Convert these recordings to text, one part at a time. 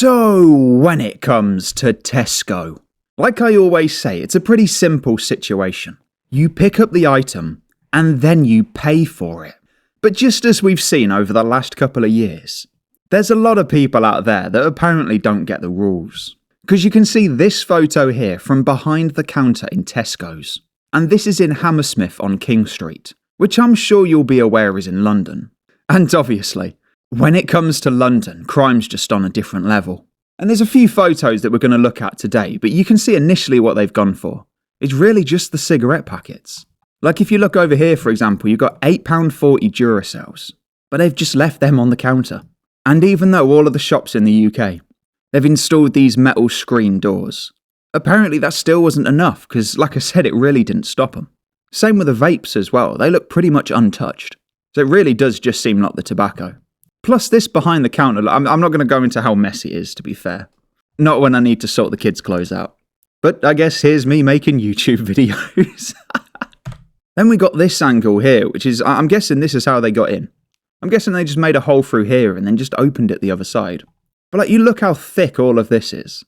So, when it comes to Tesco, like I always say, it's a pretty simple situation. You pick up the item, and then you pay for it. But just as we've seen over the last couple of years, there's a lot of people out there that apparently don't get the rules. Because you can see this photo here from behind the counter in Tesco's. And this is in Hammersmith on King Street, which I'm sure you'll be aware is in London. And obviously, when it comes to London, crime's just on a different level. And there's a few photos that we're going to look at today, but you can see initially what they've gone for. It's really just the cigarette packets. Like if you look over here, for example, you've got £8.40 Duracells, but they've just left them on the counter. And even though all of the shops in the UK, they've installed these metal screen doors, apparently that still wasn't enough, because like I said, it really didn't stop them. Same with the vapes as well, they look pretty much untouched. So it really does just seem like the tobacco. Plus this behind the counter, I'm not going to go into how messy it is, to be fair. Not when I need to sort the kids' clothes out. But I guess here's me making YouTube videos. Then we got this angle here, which is, I'm guessing this is how they got in. I'm guessing they just made a hole through here and then just opened it the other side. But like, you look how thick all of this is.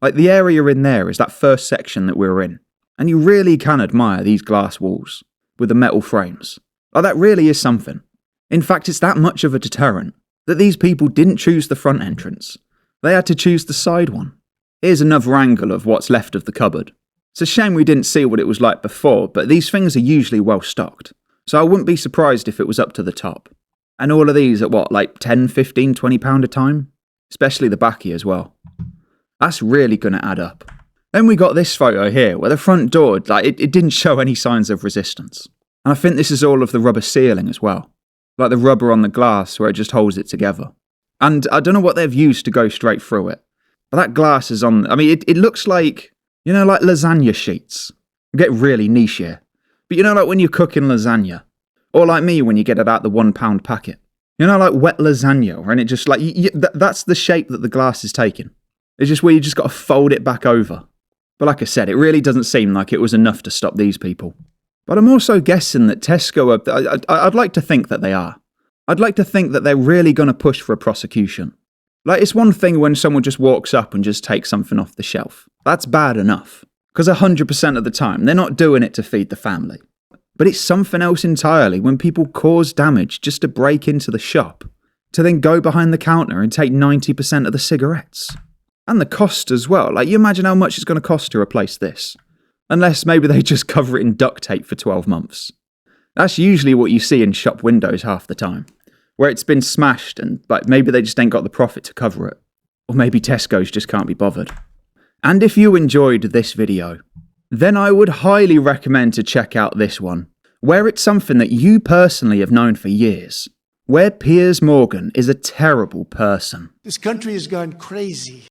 Like the area in there is that first section that we were in. And you really can admire these glass walls with the metal frames. Like that really is something. In fact, it's that much of a deterrent that these people didn't choose the front entrance. They had to choose the side one. Here's another angle of what's left of the cupboard. It's a shame we didn't see what it was like before, but these things are usually well stocked. So I wouldn't be surprised if it was up to the top. And all of these at what, like 10, 15, £20 a time? Especially the backy as well. That's really going to add up. Then we got this photo here, where the front door, like it didn't show any signs of resistance. And I think this is all of the rubber sealing as well. Like the rubber on the glass where it just holds it together. And I don't know what they've used to go straight through it. But that glass is on, I mean, it looks like, you know, like lasagna sheets. I get really niche here. But you know, like when you're cooking lasagna. Or like me when you get it out the £1 packet. You know, like wet lasagna, and it just like, that's the shape that the glass is taking. It's just where you just got to fold it back over. But like I said, it really doesn't seem like it was enough to stop these people. But I'm also guessing that Tesco, I'd like to think that they are. I'd like to think that they're really going to push for a prosecution. Like, it's one thing when someone just walks up and just takes something off the shelf. That's bad enough. Because 100% of the time, they're not doing it to feed the family. But it's something else entirely when people cause damage just to break into the shop, to then go behind the counter and take 90% of the cigarettes. And the cost as well. Like, you imagine how much it's going to cost to replace this. Unless maybe they just cover it in duct tape for 12 months. That's usually what you see in shop windows half the time. Where it's been smashed and like, maybe they just ain't got the profit to cover it. Or maybe Tesco's just can't be bothered. And if you enjoyed this video, then I would highly recommend to check out this one. Where it's something that you personally have known for years. Where Piers Morgan is a terrible person. This country has gone crazy.